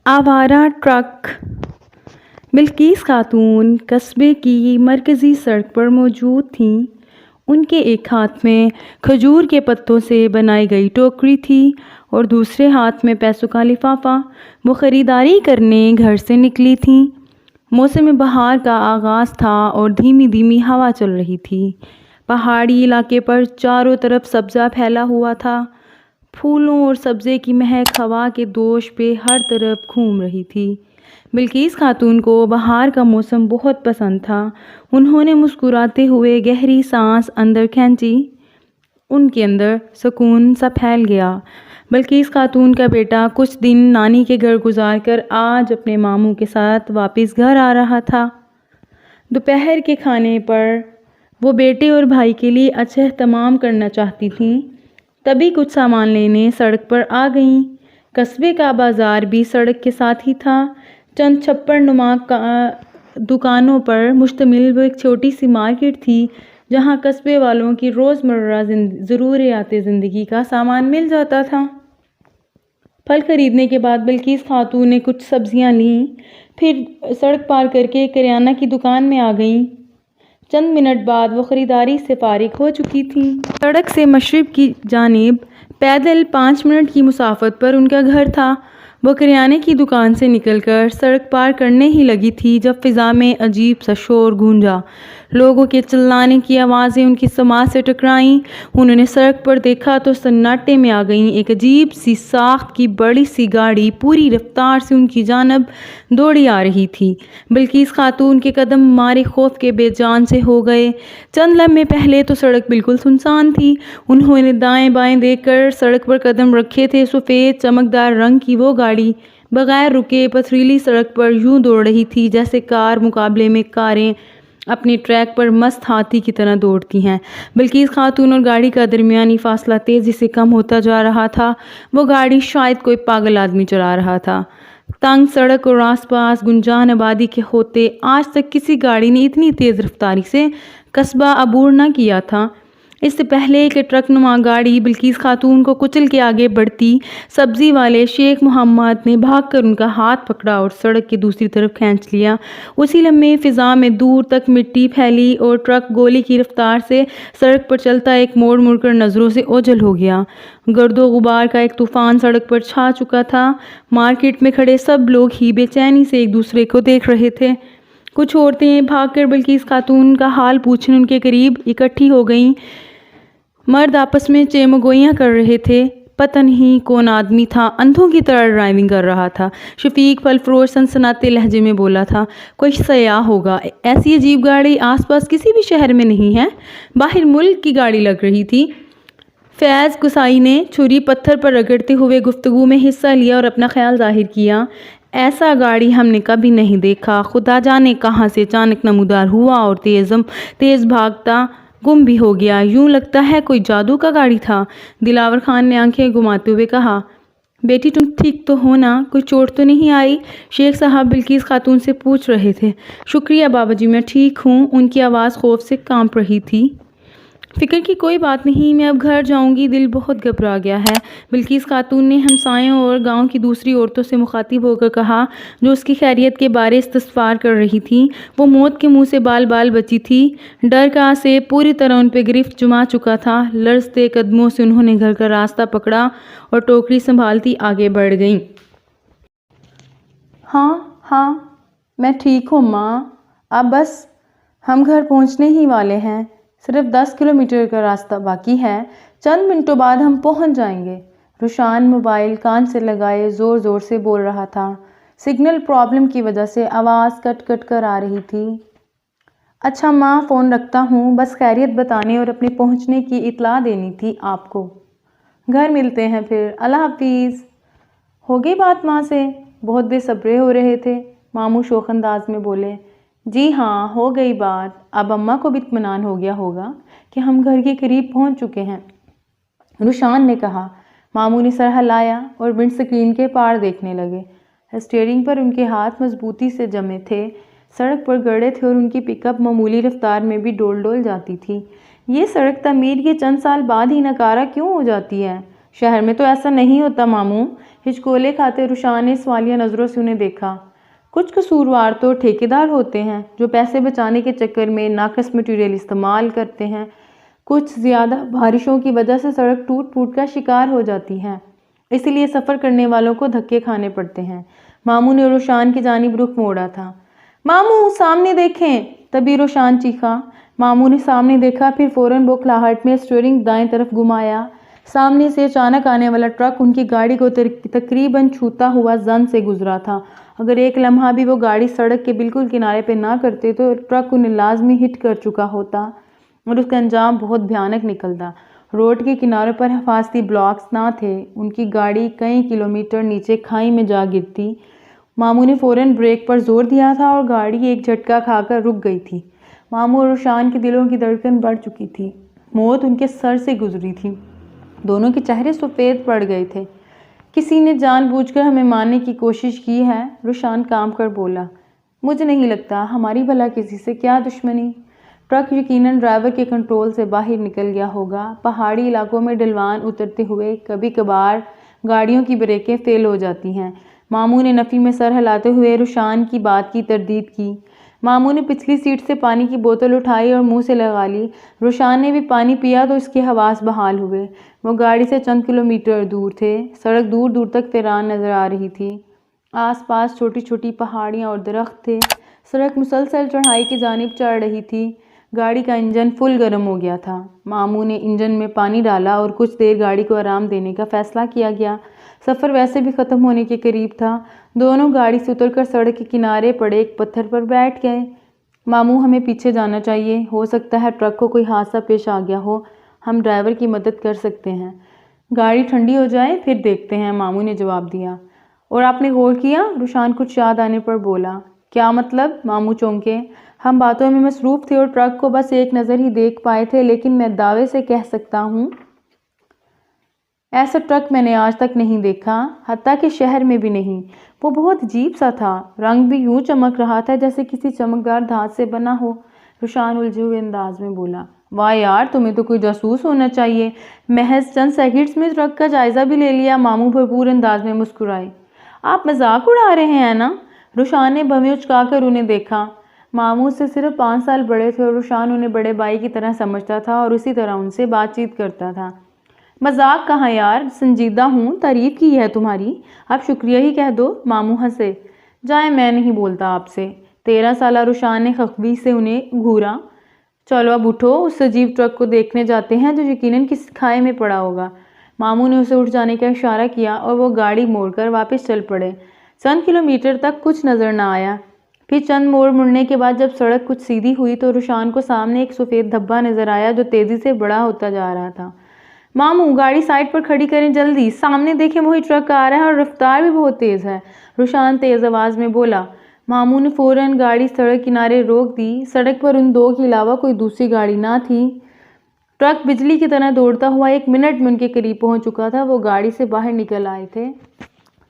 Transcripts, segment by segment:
آوارہ truck. Bilqis خاتون قصبے کی مرکزی سڑک پر موجود تھیں۔ ان کے ایک ہاتھ میں کھجور کے پتوں سے بنائی گئی ٹوکری تھی اور دوسرے ہاتھ میں پیسوں کا لفافہ۔ وہ خریداری کرنے گھر سے نکلی تھیں۔ موسم بہار کا آغاز تھا اور دھیمی دھیمی ہوا چل رہی تھی۔ پہاڑی علاقے پر چاروں طرف سبزہ پھیلا ہوا تھا۔ پھولوں اور سبزے کی مہک ہوا کے دوش پہ ہر طرف گھوم رہی تھی۔ بلقیس خاتون کو بہار کا موسم بہت پسند تھا۔ انہوں نے مسکراتے ہوئے گہری سانس اندر کھینچی۔ ان کے اندر سکون سا پھیل گیا۔ بلقیس خاتون کا بیٹا کچھ دن نانی کے گھر گزار کر آج اپنے ماموں کے ساتھ واپس گھر آ رہا تھا۔ دوپہر کے کھانے پر وہ بیٹے اور بھائی کے لیے اچھا اہتمام کرنا چاہتی تھیں۔ تبھی کچھ سامان لینے سڑک پر آ گئیں۔ قصبے کا بازار بھی سڑک کے ساتھ ہی تھا۔ چند چھپر نما دکانوں پر مشتمل وہ ایک چھوٹی سی مارکیٹ تھی جہاں قصبے والوں کی روزمرہ ضروریات زندگی کا سامان مل جاتا تھا۔ پھل خریدنے کے بعد بلقیس خاتون نے کچھ سبزیاں لیں، پھر سڑک پار کر کے کریانہ کی دکان میں آ گئیں۔ چند منٹ بعد وہ خریداری سے فارغ ہو چکی تھیں۔ سڑک سے مشرق کی جانب پیدل 5 منٹ کی مسافت پر ان کا گھر تھا۔ وہ کریانے کی دکان سے نکل کر سڑک پار کرنے ہی لگی تھی جب فضا میں عجیب سا شور گونجا۔ لوگوں کے چلانے کی آوازیں ان کی سماعت سے ٹکرائیں۔ انہوں نے سڑک پر دیکھا تو سناٹے میں آ گئیں۔ ایک عجیب سی ساخت کی بڑی سی گاڑی پوری رفتار سے ان کی جانب دوڑی آ رہی تھی۔ بلقیس خاتون کے قدم مارے خوف کے بے جان سے ہو گئے۔ چند لمحے پہلے تو سڑک بالکل سنسان تھی۔ انہوں نے دائیں بائیں دیکھ کر سڑک پر قدم رکھے تھے۔ سفید چمکدار رنگ کی وہ گاڑی بغیر رکے پتھریلی سڑک پر یوں دوڑ رہی تھی جیسے کار مقابلے میں کاریں اپنے ٹریک پر مست ہاتھی کی طرح دوڑتی ہیں۔ بلقیس خاتون اور گاڑی کا درمیانی فاصلہ تیزی سے کم ہوتا جا رہا تھا۔ وہ گاڑی شاید کوئی پاگل آدمی چلا رہا تھا۔ تنگ سڑک اور آس پاس گنجان آبادی کے ہوتے آج تک کسی گاڑی نے اتنی تیز رفتاری سے قصبہ عبور نہ کیا تھا۔ اس سے پہلے کہ ٹرک نما گاڑی بلقیس خاتون کو کچل کے آگے بڑھتی، سبزی والے شیخ محمد نے بھاگ کر ان کا ہاتھ پکڑا اور سڑک کی دوسری طرف کھینچ لیا۔ اسی لمحے فضا میں دور تک مٹی پھیلی اور ٹرک گولی کی رفتار سے سڑک پر چلتا ایک موڑ مڑ کر نظروں سے اوجھل ہو گیا۔ گرد و غبار کا ایک طوفان سڑک پر چھا چکا تھا۔ مارکیٹ میں کھڑے سب لوگ ہی بے چینی سے ایک دوسرے کو دیکھ رہے تھے۔ کچھ عورتیں بھاگ کر بلقیس خاتون کا حال پوچھنے ان کے قریب اکٹھی ہو گئیں۔ مرد آپس میں چیمگوئیاں کر رہے تھے۔ پتہ نہیں کون آدمی تھا، اندھوں کی طرح ڈرائیونگ کر رہا تھا۔ شفیق پھل فروش سنسناتے لہجے میں بولا تھا، کوئی سیاح ہوگا، ایسی عجیب گاڑی آس پاس کسی بھی شہر میں نہیں ہے، باہر ملک کی گاڑی لگ رہی تھی۔ فیض قصائی نے چھری پتھر پر رگڑتے ہوئے گفتگو میں حصہ لیا اور اپنا خیال ظاہر کیا، ایسا گاڑی ہم نے کبھی نہیں دیکھا، خدا جانے کہاں سے اچانک نمودار ہوا اور تیز بھاگتا گم بھی ہو گیا، یوں لگتا ہے کوئی جادو کا گاڑی تھا۔ دلاور خان نے آنکھیں گھماتے ہوئے کہا، بیٹی تم ٹھیک تو ہو نا، کوئی چوٹ تو نہیں آئی؟ شیخ صاحب بلقیس خاتون سے پوچھ رہے تھے۔ شکریہ بابا جی، میں ٹھیک ہوں۔ ان کی آواز خوف سے کانپ رہی تھی۔ فکر کی کوئی بات نہیں، میں اب گھر جاؤں گی، دل بہت گھبرا گیا ہے، بلقیس خاتون نے ہمسایوں اور گاؤں کی دوسری عورتوں سے مخاطب ہو کر کہا جو اس کی خیریت کے بارے استفسار کر رہی تھیں۔ وہ موت کے منہ سے بال بچی تھی۔ ڈر کا سے پوری طرح ان پہ گرفت جما چکا تھا۔ لرزتے قدموں سے انہوں نے گھر کا راستہ پکڑا اور ٹوکری سنبھالتی آگے بڑھ گئیں۔ ہاں میں ٹھیک ہوں ماں، اب بس ہم گھر پہنچنے ہی والے ہیں، صرف 10 کلومیٹر کا راستہ باقی ہے، چند منٹوں بعد ہم پہنچ جائیں گے۔ روشان موبائل کان سے لگائے زور زور سے بول رہا تھا۔ سگنل پرابلم کی وجہ سے آواز کٹ کٹ کر آ رہی تھی۔ اچھا ماں، فون رکھتا ہوں، بس خیریت بتانے اور اپنے پہنچنے کی اطلاع دینی تھی آپ کو۔ گھر ملتے ہیں پھر، اللہ حافظ۔ ہو گئی بات ماں سے؟ بہت بے صبرے ہو رہے تھے۔ ماموں شوخ انداز میں بولے، جی ہاں ہو گئی بات، اب اماں کو بھی اطمینان ہو گیا ہوگا کہ ہم گھر کے قریب پہنچ چکے ہیں، روشان نے کہا۔ ماموں نے سر ہلایا اور ونڈ سکرین کے پار دیکھنے لگے۔ اسٹیئرنگ پر ان کے ہاتھ مضبوطی سے جمے تھے، سڑک پر گڑے تھے اور ان کی پک اپ معمولی رفتار میں بھی ڈول ڈول جاتی تھی۔ یہ سڑک تعمیر کے چند سال بعد ہی ناکارہ کیوں ہو جاتی ہے؟ شہر میں تو ایسا نہیں ہوتا ماموں، ہچکولے کھاتے رشان نے سوالیہ نظروں سے انہیں دیکھا۔ کچھ قصوروار تو ٹھیکیدار ہوتے ہیں جو پیسے بچانے کے چکر میں ناقص مٹیریل استعمال کرتے ہیں، کچھ زیادہ بارشوں کی وجہ سے سڑک ٹوٹ پھوٹ کا شکار ہو جاتی ہے، اسی لیے سفر کرنے والوں کو دھکے کھانے پڑتے ہیں۔ ماموں نے رشان کی جانب رخ موڑا تھا۔ ماموں سامنے دیکھیں، تبھی رشان چیخا۔ ماموں نے سامنے دیکھا، پھر فوراً بوکھلاہٹ میں اسٹیئرنگ دائیں طرف گھمایا۔ سامنے سے اچانک آنے والا ٹرک ان کی گاڑی کو تقریباً چھوتا ہوا زن سے گزرا تھا۔ اگر ایک لمحہ بھی وہ گاڑی سڑک کے بالکل کنارے پہ نہ کرتے تو ٹرک انہیں لازمی ہٹ کر چکا ہوتا اور اس کا انجام بہت بھیانک نکلتا۔ روڈ کے کناروں پر حفاظتی بلاکس نہ تھے، ان کی گاڑی کئی کلومیٹر نیچے کھائی میں جا گرتی۔ ماموں نے فوراً بریک پر زور دیا تھا اور گاڑی ایک جھٹکا کھا کر رک گئی تھی۔ ماموں اور رشان کے دلوں کی دھڑکن بڑھ چکی تھی، موت ان کے سر سے گزری تھی، دونوں کے چہرے سفید پڑ گئے تھے۔ کسی نے جان بوجھ کر ہمیں مارنے کی کوشش کی ہے، رشان کام کر بولا۔ مجھے نہیں لگتا، ہماری بھلا کسی سے کیا دشمنی؟ ٹرک یقیناً ڈرائیور کے کنٹرول سے باہر نکل گیا ہوگا۔ پہاڑی علاقوں میں ڈھلوان اترتے ہوئے کبھی کبھار گاڑیوں کی بریکیں فیل ہو جاتی ہیں۔ ماموں نے نفی میں سر ہلاتے ہوئے رشان کی بات کی تردید کی۔ ماموں نے پچھلی سیٹ سے پانی کی بوتل اٹھائی اور منہ سے لگا لی۔ رشان نے بھی پانی پیا تو اس کے حواس بحال ہوئے۔ وہ گاڑی سے چند کلومیٹر دور تھے، سڑک دور دور تک ویران نظر آ رہی تھی، آس پاس چھوٹی چھوٹی پہاڑیاں اور درخت تھے، سڑک مسلسل چڑھائی کی جانب چڑھ رہی تھی۔ گاڑی کا انجن فل گرم ہو گیا تھا۔ ماموں نے انجن میں پانی ڈالا اور کچھ دیر گاڑی کو آرام دینے کا فیصلہ کیا گیا۔ سفر ویسے بھی ختم ہونے کے قریب تھا۔ دونوں گاڑی سے اتر کر سڑک کے کنارے پڑے ایک پتھر پر بیٹھ گئے۔ ماموں ہمیں پیچھے جانا چاہیے، ہو سکتا ہے ٹرک کو کوئی حادثہ پیش آ گیا ہو، ہم ڈرائیور کی مدد کر سکتے ہیں۔ گاڑی ٹھنڈی ہو جائے پھر دیکھتے ہیں، ماموں نے جواب دیا۔ اور آپ نے غور کیا؟ رشان کچھ یاد آنے پر بولا۔ کیا مطلب؟ ماموں چونکے۔ ہم باتوں میں مصروف تھے اور ٹرک کو بس ایک نظر ہی دیکھ پائے تھے، لیکن میں دعوے سے کہہ سکتا ہوں ایسا ٹرک میں نے آج تک نہیں دیکھا، حتیٰ کہ شہر میں بھی نہیں۔ وہ بہت عجیب سا تھا، رنگ بھی یوں چمک رہا تھا جیسے کسی چمکدار دھات سے بنا ہو۔ رشان الجھے ہوئے انداز میں بولا۔ واہ یار، تمہیں تو کوئی جاسوس ہونا چاہیے، محض چند سیکنڈز میں ٹرک کا جائزہ بھی لے لیا۔ ماموں بھرپور انداز میں مسکرائے۔ آپ مذاق اڑا رہے ہیں نا؟ رشان نے بھویں اچکا کر انہیں دیکھا۔ ماموں سے صرف 5 سال بڑے تھے اور رشان انہیں بڑے بھائی کی طرح سمجھتا تھا اور اسی طرح ان سے بات چیت کرتا تھا۔ مذاق کہاں یار، سنجیدہ ہوں، تعریف کی ہے تمہاری، اب شکریہ ہی کہہ دو۔ ماموں ہنسے۔ جائیں، میں نہیں بولتا آپ سے۔ 13 سالہ رشان نے خفگی سے انہیں گھورا۔ چلو اب اٹھو، اس عجیب ٹرک کو دیکھنے جاتے ہیں جو یقیناً کسی کھائے میں پڑا ہوگا۔ ماموں نے اسے اٹھ جانے کا اشارہ کیا اور وہ گاڑی موڑ کر واپس چل پڑے۔ چند کلومیٹر تک کچھ نظر نہ آیا، پھر چند موڑ مڑنے کے بعد جب سڑک کچھ سیدھی ہوئی تو رشان کو سامنے ایک سفید دھبا نظر آیا جو تیزی سے بڑا ہوتا جا رہا تھا۔ ماموں گاڑی سائڈ پر کھڑی کریں، جلدی، سامنے دیکھیں وہی ٹرک آ رہا ہے اور رفتار بھی بہت تیز ہے، رشان تیز آواز میں بولا۔ ماموں نے فوراً گاڑی سڑک کنارے روک دی۔ سڑک پر ان دو کے علاوہ کوئی دوسری گاڑی نہ تھی۔ ٹرک بجلی کی طرح دوڑتا ہوا 1 منٹ میں ان کے قریب پہنچ چکا تھا۔ وہ گاڑی سے باہر نکل آئے تھے۔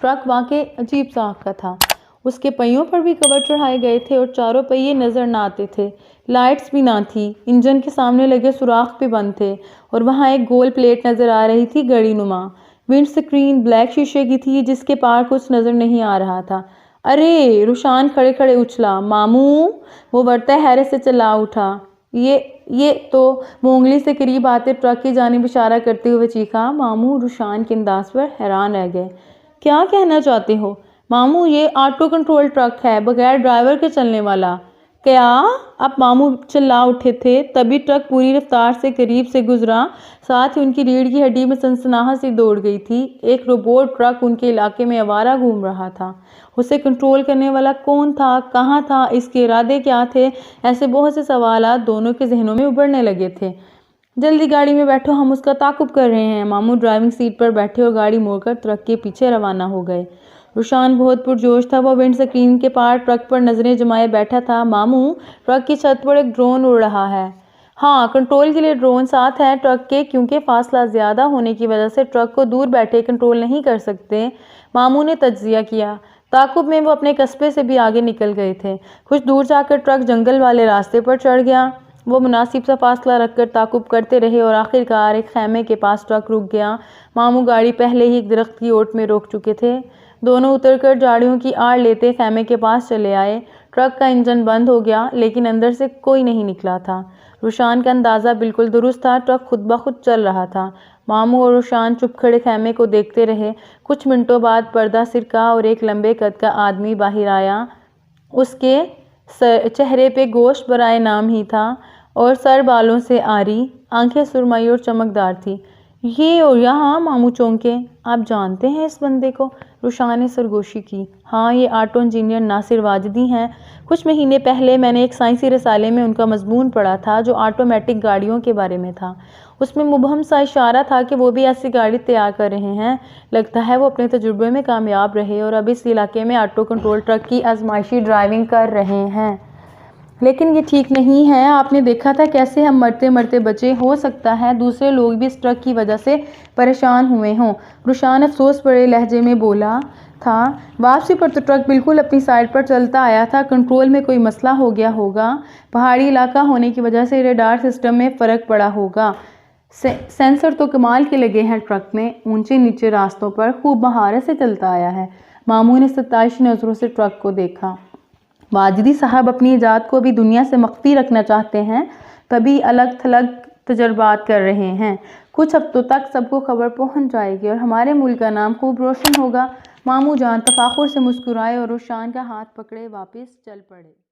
ٹرک واقعی عجیب سا آنکھ کا تھا، اس کے پہیوں پر بھی کور چڑھائے گئے تھے اور چاروں پہیے نظر نہ آتے تھے، لائٹس بھی نہ تھی، انجن کے سامنے لگے سوراخ بھی بند تھے اور وہاں ایک گول پلیٹ نظر آ رہی تھی گھڑی نما۔ ونڈ سکرین بلیک شیشے کی تھی جس کے پار کچھ نظر نہیں آ رہا تھا۔ ارے! رشان کھڑے کھڑے اچھلا۔ ماموں! وہ ورتہ حیرت سے چلا اٹھا۔ یہ تو وہ انگلی سے قریب آتے ٹرک کی جانب اشارہ کرتے ہوئے چیخا۔ ماموں رشان کے انداز پر حیران رہ گئے۔ کیا کہنا چاہتے ہو؟ ماموں یہ آٹو کنٹرول ٹرک ہے، بغیر ڈرائیور کے چلنے والا۔ کیا؟ اب ماموں چلا اٹھے تھے، تبھی ٹرک پوری رفتار سے قریب سے گزرا، ساتھ ہی ان کی ریڑھ کی ہڈی میں سنسناہٹ سی دوڑ گئی تھی۔ ایک روبوٹ ٹرک ان کے علاقے میں آوارہ گھوم رہا تھا۔ اسے کنٹرول کرنے والا کون تھا؟ کہاں تھا؟ اس کے ارادے کیا تھے؟ ایسے بہت سے سوالات دونوں کے ذہنوں میں ابھرنے لگے تھے۔ جلدی گاڑی میں بیٹھو، ہم اس کا تعاقب کر رہے ہیں۔ ماموں ڈرائیونگ سیٹ پر بیٹھے اور گاڑی موڑ کر ٹرک کے پیچھے روانہ ہو گئے۔ رشان بہت پرجوش تھا، وہ ونڈ سکرین کے پار ٹرک پر نظریں جمائے بیٹھا تھا۔ ماموں، ٹرک کی چھت پر ایک ڈرون اڑ رہا ہے۔ ہاں، کنٹرول کے لیے ڈرون ساتھ ہے ٹرک کے، کیونکہ فاصلہ زیادہ ہونے کی وجہ سے ٹرک کو دور بیٹھے کنٹرول نہیں کر سکتے، ماموں نے تجزیہ کیا۔ تعاقب میں وہ اپنے قصبے سے بھی آگے نکل گئے تھے۔ کچھ دور جا کر ٹرک جنگل والے راستے پر چڑھ گیا۔ وہ مناسب سا فاصلہ رکھ کر تعاقب کرتے رہے اور آخرکار ایک خیمے کے پاس ٹرک رک گیا۔ ماموں گاڑی پہلے ہی ایک درخت کی اوٹ میں روک چکے تھے۔ دونوں اتر کر جھاڑیوں کی آڑ لیتے خیمے کے پاس چلے آئے۔ ٹرک کا انجن بند ہو گیا لیکن اندر سے کوئی نہیں نکلا تھا۔ روشان کا اندازہ بالکل درست تھا، ٹرک خود بخود چل رہا تھا۔ ماموں اور روشان چپ کھڑے خیمے کو دیکھتے رہے۔ کچھ منٹوں بعد پردہ سرکا اور ایک لمبے قد کا آدمی باہر آیا۔ اس کے چہرے پہ گوشت برائے نام ہی تھا اور سر بالوں سے آری، آنکھیں سرمئی اور چمکدار تھیں۔ یہ اور یہاں ماموں چونکے۔ آپ جانتے ہیں اس بندے کو؟ روشان نے سرگوشی کی۔ ہاں، یہ آٹو انجینئر ناصر واجدی ہیں۔ کچھ مہینے پہلے میں نے ایک سائنسی رسالے میں ان کا مضمون پڑھا تھا جو آٹومیٹک گاڑیوں کے بارے میں تھا۔ اس میں مبہم سا اشارہ تھا کہ وہ بھی ایسی گاڑی تیار کر رہے ہیں۔ لگتا ہے وہ اپنے تجربے میں کامیاب رہے اور اب اس علاقے میں آٹو کنٹرول ٹرک کی آزمائشی ڈرائیونگ کر رہے ہیں۔ لیکن یہ ٹھیک نہیں ہے۔ آپ نے دیکھا تھا کیسے ہم مرتے مرتے بچے؟ ہو سکتا ہے دوسرے لوگ بھی اس ٹرک کی وجہ سے پریشان ہوئے ہوں۔ روشان افسوس بھرے لہجے میں بولا تھا۔ واپسی پر تو ٹرک بالکل اپنی سائیڈ پر چلتا آیا تھا۔ کنٹرول میں کوئی مسئلہ ہو گیا ہوگا۔ پہاڑی علاقہ ہونے کی وجہ سے ریڈار سسٹم میں فرق پڑا ہوگا۔ سینسر تو کمال کے لگے ہیں ٹرک میں، اونچے نیچے راستوں پر خوب مہارت سے چلتا آیا ہے۔ ماموں نے ستائشی نظروں سے ٹرک کو دیکھا۔ واجدی صاحب اپنی ایجاد کو بھی دنیا سے مخفی رکھنا چاہتے ہیں، تبھی الگ تھلگ تجربات کر رہے ہیں۔ کچھ ہفتوں تک سب کو خبر پہنچ جائے گی اور ہمارے ملک کا نام خوب روشن ہوگا۔ ماموں جان تفاخر سے مسکرائے اور روشان کا ہاتھ پکڑے واپس چل پڑے۔